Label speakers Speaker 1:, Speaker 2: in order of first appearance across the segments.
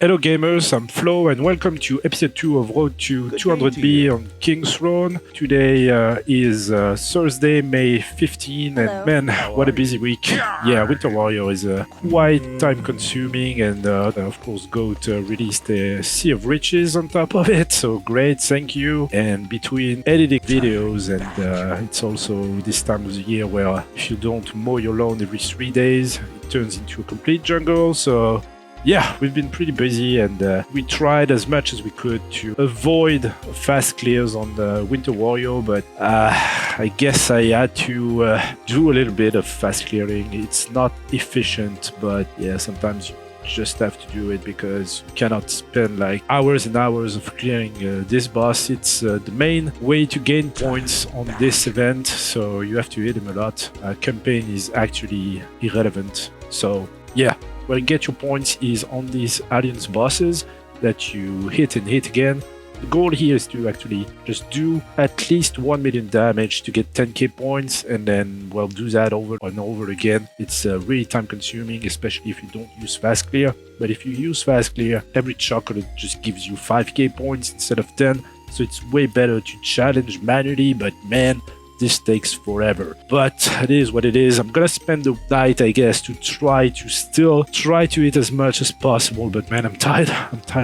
Speaker 1: Hello gamers, I'm Flo and welcome to episode 2 of Road to 200B on King's Throne. Today is Thursday, May 15 and man, what a busy week. Yeah, Winter Warrior is quite time consuming and of course GOAT released a Sea of Riches on top of it, so great, thank you. And between editing videos and it's also this time of the year where if you don't mow your lawn every 3 days, it turns into a complete jungle, so yeah, we've been pretty busy and we tried as much as we could to avoid fast clears on the Winter Warrior, but I guess I had to do a little bit of fast clearing. It's not efficient, but yeah, sometimes you just have to do it because you cannot spend like hours and hours of clearing this boss. It's the main way to gain points on this event, so you have to hit him a lot. Campaign is actually irrelevant, so yeah. Where you get your points is on these Alliance bosses that you hit and hit again. The goal here is to actually just do at least 1 million damage to get 10k points and then, well, do that over and over again. It's really time consuming, especially if you don't use fast clear. But if you use fast clear, every chocolate just gives you 5k points instead of 10. So it's way better to challenge manually, but man, this takes forever, but it is what it is. I'm gonna spend the night, I guess, to try to hit as much as possible, but man, I'm tired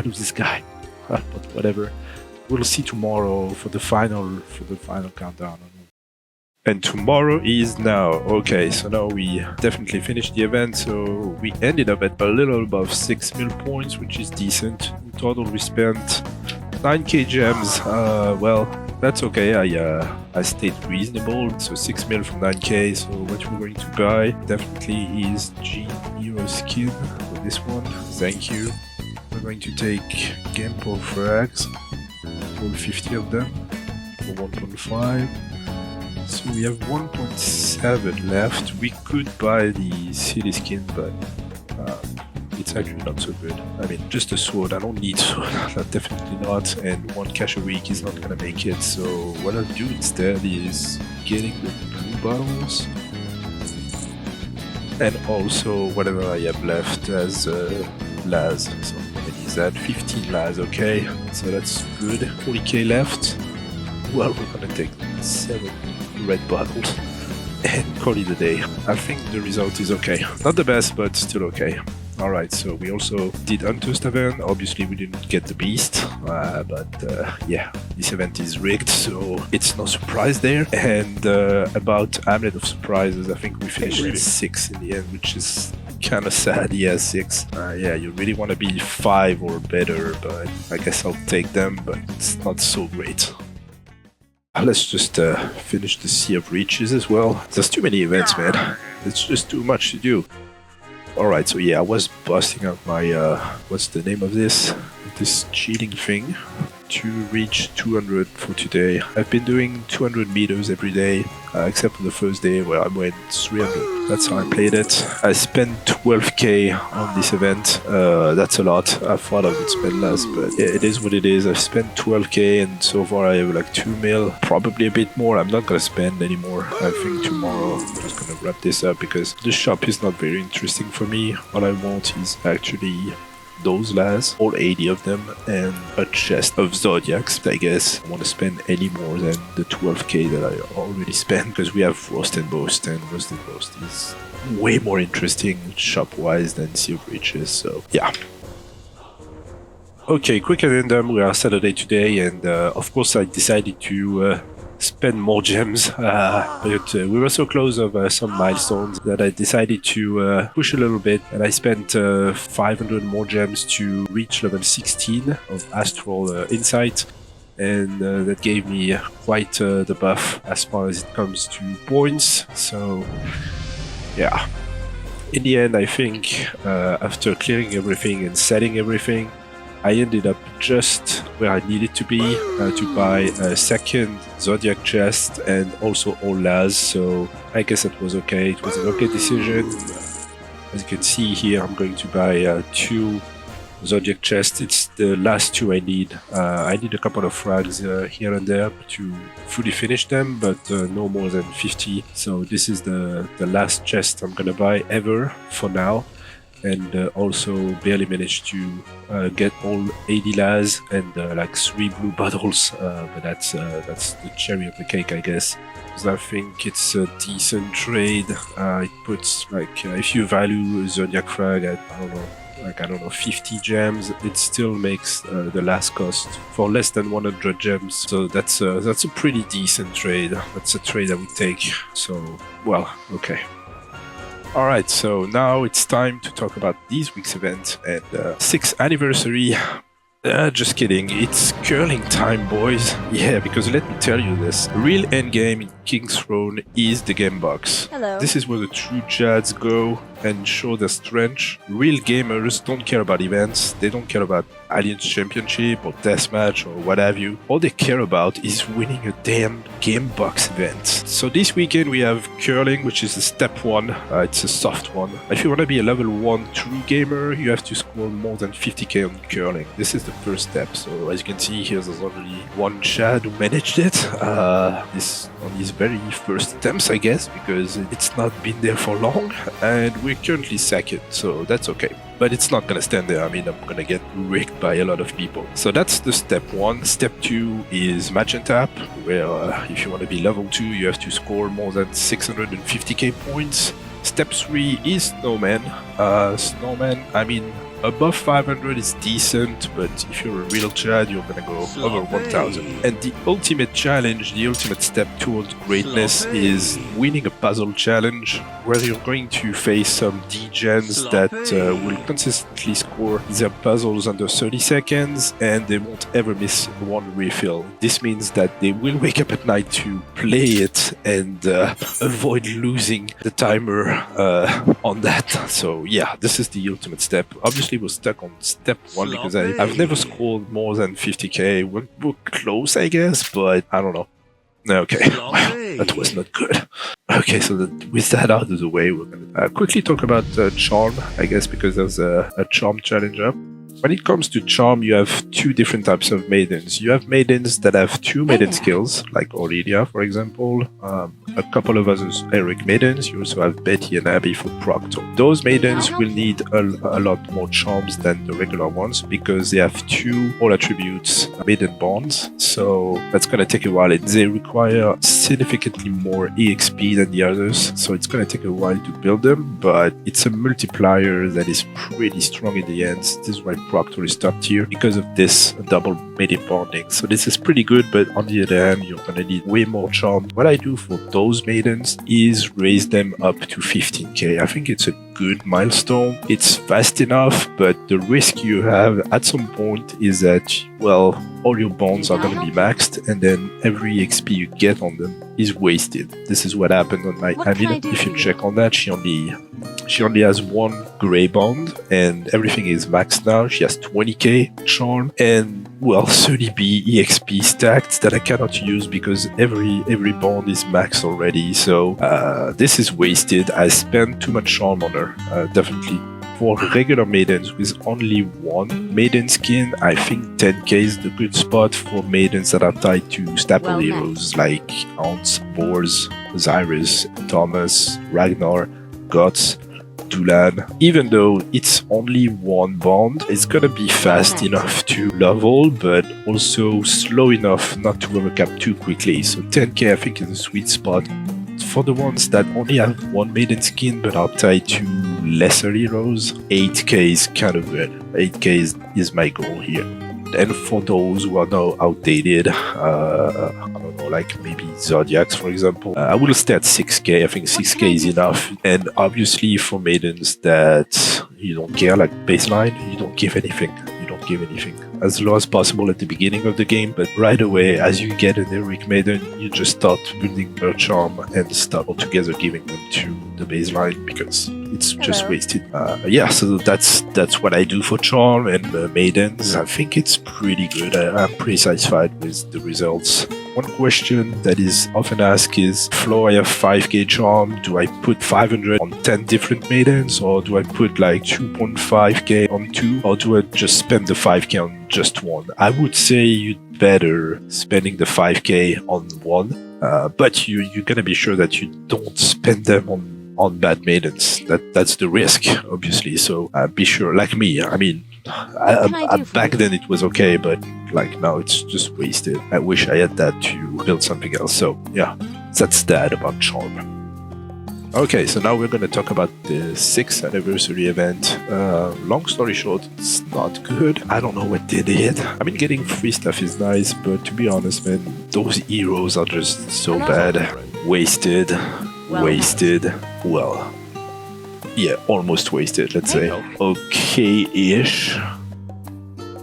Speaker 1: of this guy. But whatever, we'll see tomorrow for the final countdown. And tomorrow is now. Okay, so now we definitely finished the event, so we ended up at a little above 6 mil points, which is decent. In total we spent 9k gems. Well, that's okay. I stayed reasonable, so 6 mil from 9k. So what we're going to buy definitely is Gene Hero skin for this one. Thank you. We're going to take Gampo frags, all 50 of them for 1.5. So we have 1.7 left. We could buy the city skin, but it's actually not so good. I mean, just a sword. I don't need sword. Definitely not. And 1 cash a week is not gonna make it. So what I'll do instead is getting the blue bottles and also whatever I have left as las. So how many is that? 15 las. Okay, so that's good. 40k left. Well, we're gonna take 7 red bottles and call it a day. I think the result is okay. Not the best, but still okay. Alright, so we also did Hunter's Tavern. Obviously we didn't get the beast, but yeah, this event is rigged, so it's no surprise there. And about Amulet of Surprises, I think we finished with 6 in the end, which is kind of sad. Yeah, 6. Yeah, you really want to be 5 or better, but I guess I'll take them, but it's not so great. Let's just finish the Sea of Riches as well. There's too many events, man. It's just too much to do. Alright, so yeah, I was busting out my, what's the name of this cheating thing to reach 200 for today. I've been doing 200 meters every day, except for the first day where I went 300. That's how I played it. I spent 12k on this event. That's a lot. I thought I would spend less, but it is what it is. I've spent 12k and so far I have like 2 mil, probably a bit more. I'm not gonna spend anymore. I think tomorrow I'm just gonna wrap this up because the shop is not very interesting for me. All I want is actually those las, all 80 of them, and a chest of Zodiacs. I guess I want to spend any more than the 12k that I already spent because we have Roast and Boast, and Roast and Boast is way more interesting shop-wise than Sea of Riches, so yeah. Okay, quick addendum, we are Saturday today, and of course I decided to spend more gems, but we were so close of some milestones that I decided to push a little bit, and I spent 500 more gems to reach level 16 of Astral Insight, and that gave me quite the buff as far as it comes to points. So yeah, in the end I think after clearing everything and setting everything, I ended up just where I needed to be to buy a second Zodiac chest and also all las, so I guess it was okay. It was an okay decision. As you can see here, I'm going to buy 2 Zodiac chests. It's the last 2 I need. I need a couple of frags here and there to fully finish them, but no more than 50. So this is the last chest I'm gonna buy ever for now. and also barely managed to get all 80 las and like 3 blue bottles, but that's the cherry on the cake, I guess. Because I think it's a decent trade. It puts like if you value Zodiac Frag at I don't know 50 gems, it still makes the last cost for less than 100 gems. So that's a pretty decent trade. That's a trade I would take. So well, okay. Alright, so now it's time to talk about this week's event and 6th anniversary. Just kidding, it's curling time, boys. Yeah, because let me tell you this. Real endgame in King's Throne is the game box.
Speaker 2: Hello.
Speaker 1: This is where the true Jads go and show their strength. Real gamers don't care about events, they don't care about Alliance Championship or Deathmatch or what have you. All they care about is winning a damn game box event. So this weekend we have curling, which is the step 1. It's a soft one. If you want to be a level 1 true gamer, you have to score more than 50k on curling. This is the first step. So as you can see here, there's only one Chad who managed it. This on his very first attempts, I guess, because it's not been there for long, and we're currently second, so that's okay. But it's not gonna stand there. I mean, I'm gonna get rigged by a lot of people. So that's the step 1. Step 2 is match and tap, where if you want to be level 2, you have to score more than 650k points. Step 3 is Snowman. Snowman, I mean, above 500 is decent, but if you're a real Chad, you're gonna go over 1000. And the ultimate challenge, the ultimate step towards greatness is winning a puzzle challenge, where you're going to face some degens that will consistently score their puzzles under 30 seconds, and they won't ever miss one refill. This means that they will wake up at night to play it and avoid losing the timer on that. So yeah, this is the ultimate step. Obviously we're stuck on step 1 because I've never scored more than 50k. We're close, I guess, but I don't know. Okay, that was not good. Okay, so with that out of the way, we're gonna quickly talk about Charm, I guess, because there's a Charm challenge up. When it comes to Charm, you have 2 different types of maidens. You have maidens that have 2 maiden skills, like Aurelia, for example. A couple of others, Eric maidens. You also have Betty and Abby for Proctor. Those maidens will need a lot more charms than the regular ones because they have 2 all attributes maiden bonds. So that's gonna take a while. They require significantly more EXP than the others, so it's gonna take a while to build them. But it's a multiplier that is pretty strong in the end. This is why Proctor is top tier because of this double maiden bonding. So this is pretty good, but on the other hand, you're gonna need way more charm. What I do for those maidens is raise them up to 15k. I think it's a good milestone. It's fast enough, but the risk you have at some point is that, well, all your bonds are going to be maxed, and then every XP you get on them is wasted. This is what happened on my Amina. If you check on that, she only has 1 gray bond, and everything is maxed now. She has 20k charm and, well, 30b EXP stacked that I cannot use because every bond is maxed already. So this is wasted. I spent too much charm on her, definitely. For regular maidens with only 1 maiden skin, I think 10k is the good spot for maidens that are tied to staple heroes like Ants, Boars, Zyrus, Thomas, Ragnar, Guts, Dulan. Even though it's only 1 bond, it's gonna be fast enough to level, but also slow enough not to overcap too quickly. So 10k I think is a sweet spot. For the ones that only have 1 maiden skin but are tied to lesser heroes, 8k is kind of good. 8k is my goal here. And for those who are now outdated, I don't know, like maybe Zodiacs, for example, I will stay at 6k. I think 6k is enough. And obviously for maidens that you don't care, like baseline, you don't give anything. As low as possible at the beginning of the game, but right away, as you get an Eric maiden, you just start building her charm and start altogether giving them to the baseline because it's just wasted. Yeah, so that's what I do for charm and maidens. I think it's pretty good. I'm pretty satisfied with the results. One question that is often asked is, Flo, I have 5k charm, do I put 500 on 10 different maidens, or do I put like 2.5k on 2, or do I just spend the 5k on just 1? I would say you'd better spending the 5k on 1, but you're gonna be sure that you don't spend them on on bad maidens. That's the risk, obviously. So be sure, like me. I mean, back then it was okay, but like now it's just wasted. I wish I had that to build something else. So yeah, that's that about charm. Okay, so now we're going to talk about the 6th anniversary event. Long story short, it's not good. I don't know what they did. I mean, getting free stuff is nice, but to be honest, man, those heroes are just so bad. Wasted. Well, yeah, almost wasted, let's say. Okay-ish.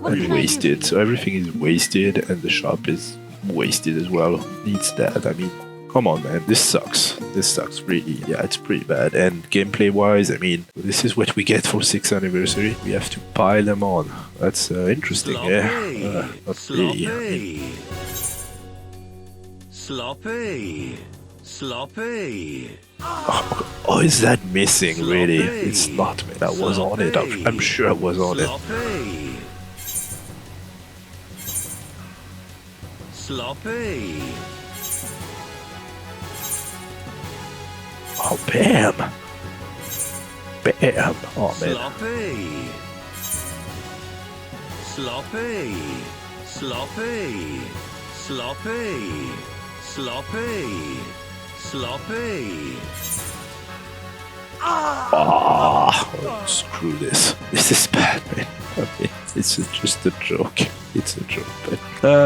Speaker 1: And wasted. So everything is wasted, and the shop is wasted as well. Needs that. I mean, come on, man, this sucks. This sucks, really. Yeah, it's pretty bad. And gameplay-wise, I mean, this is what we get for 6th anniversary. We have to pile them on. That's interesting, yeah. Not really. Sloppy. Oh, is that missing, really? It's not, man. I was on it. I'm sure I was on it. Sloppy. Oh, bam! Bam! Oh, man. Sloppy. Oh, screw this. This is bad, man. I mean, it's just a joke. It's a joke, but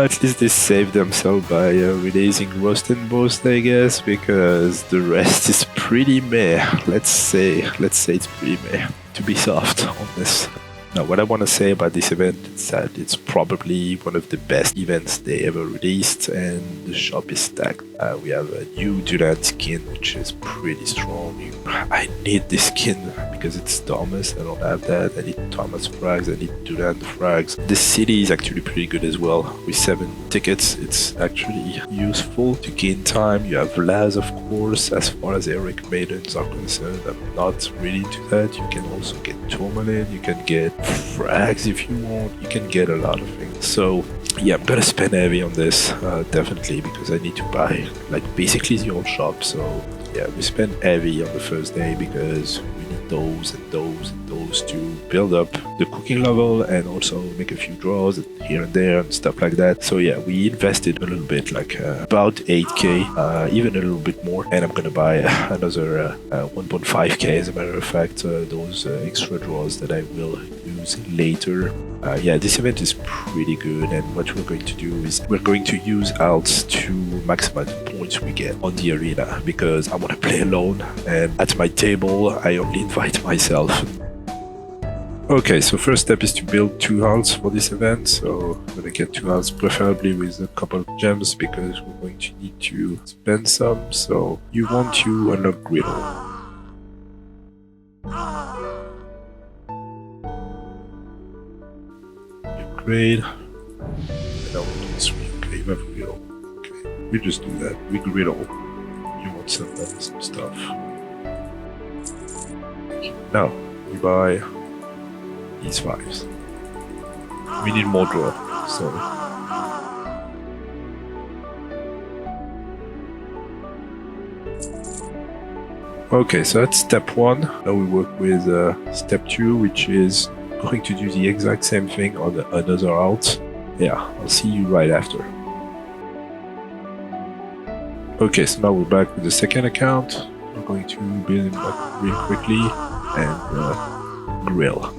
Speaker 1: at least they saved themselves by releasing Roast and Boast, I guess, because the rest is pretty meh. Let's say it's pretty meh, to be soft on this. Now, what I want to say about this event is that it's probably one of the best events they ever released, and the shop is stacked. We have a new Durant skin, which is pretty strong. I need this skin because it's Thomas. I don't have that. I need Thomas frags. I need Durant frags. The city is actually pretty good as well. With 7 tickets, it's actually useful to gain time. You have Laz, of course. As far as Eric Maidens are concerned, I'm not really into that. You can also get Tourmaline. You can get frags if you want. You can get a lot of things. So yeah, I'm gonna spend heavy on this, definitely, because I need to buy like basically the old shop. So yeah, we spend heavy on the first day because we need those and those and those to build up the cooking level and also make a few draws here and there and stuff like that. So yeah, we invested a little bit, like about 8k, even a little bit more, and I'm gonna buy another 1.5k, as a matter of fact, those extra draws that I will use later. Yeah, this event is pretty good, and what we're going to do is we're going to use alts to maximize the points we get on the arena, because I want to play alone, and at my table I only invite myself. Okay, so first step is to build 2 alts for this event. So I'm going to get 2 alts, preferably with a couple of gems, because we're going to need to spend some. So you want to unlock Griddle. Upgrade. And I will do this. Okay, you have Griddle. Okay, we just do that. We Griddle. You want some stuff. Now we buy these 5s. We need more draw, so okay, so that's step 1. Now we work with step 2, which is going to do the exact same thing on another alt. Yeah, I'll see you right after. Okay, so now we're back with the second account. We're going to build him up real quickly and grill.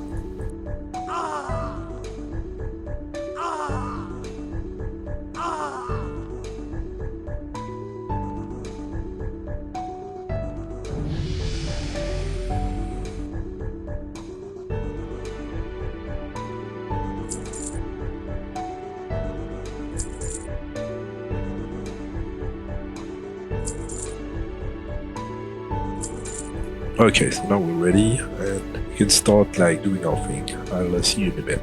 Speaker 1: Okay, so now we're ready, and we can start like doing our thing. I'll see you in a bit.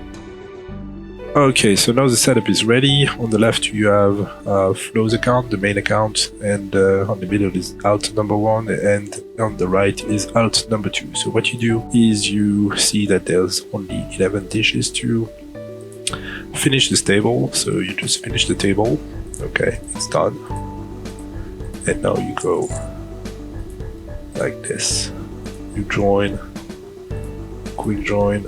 Speaker 1: Okay, so now the setup is ready. On the left you have Flo's account, the main account, and on the middle is alt number 1, and on the right is alt number 2. So what you do is you see that there's only 11 dishes to finish this table. So you just finish the table. Okay, it's done. And now you go like this. You join, quick join,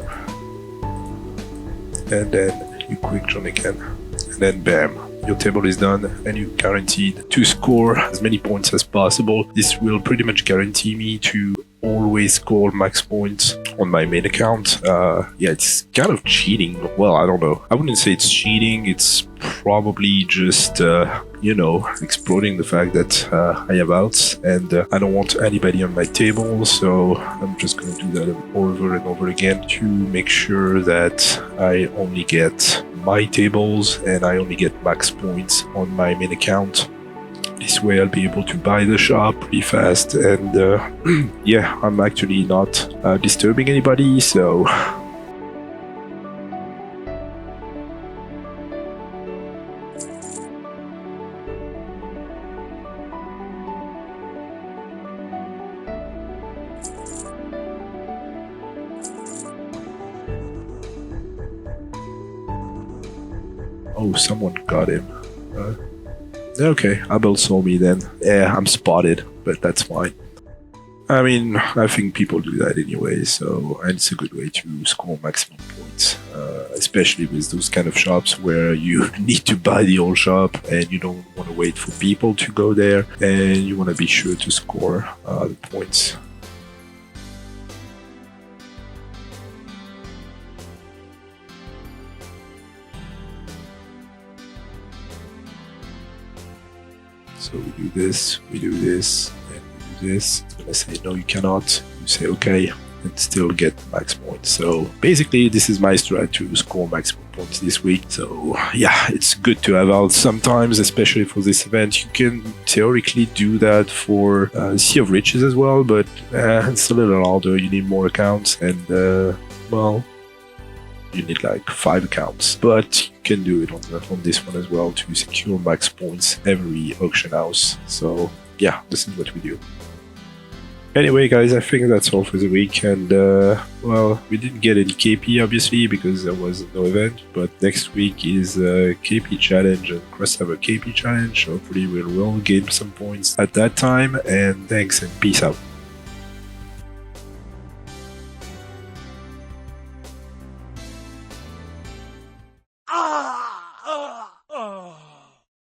Speaker 1: and then you quick join again, and then bam, your table is done, and you're guaranteed to score as many points as possible. This will pretty much guarantee me to always score max points on my main account. Yeah, it's kind of cheating. Well, I don't know. I wouldn't say it's cheating. It's probably just, you know, exploiting the fact that I have outs and I don't want anybody on my table. So I'm just going to do that over and over again to make sure that I only get my tables and I only get max points on my main account. This way I'll be able to buy the shop pretty fast, and yeah, I'm actually not disturbing anybody, so... Oh, someone got him. Okay, Abel saw me then. Yeah, I'm spotted, but that's fine. I mean, I think people do that anyway, so and it's a good way to score maximum points, especially with those kind of shops where you need to buy the whole shop and you don't want to wait for people to go there, and you want to be sure to score the points. So we do this, and we do this. It's gonna say no, you cannot. You say okay, and still get max points. So basically, this is my strat to score maximum points this week. So yeah, it's good to have out sometimes, especially for this event. You can theoretically do that for Sea of Riches as well, but it's a little harder. You need more accounts, and well, you need like 5 accounts, but you can do it on this one as well to secure max points every auction house. So yeah, this is what we do. Anyway guys, I think that's all for the week, and well, we didn't get any KP obviously because there was no event, but next week is KP challenge and crossover KP challenge. Hopefully we'll gain some points at that time, and thanks and peace out.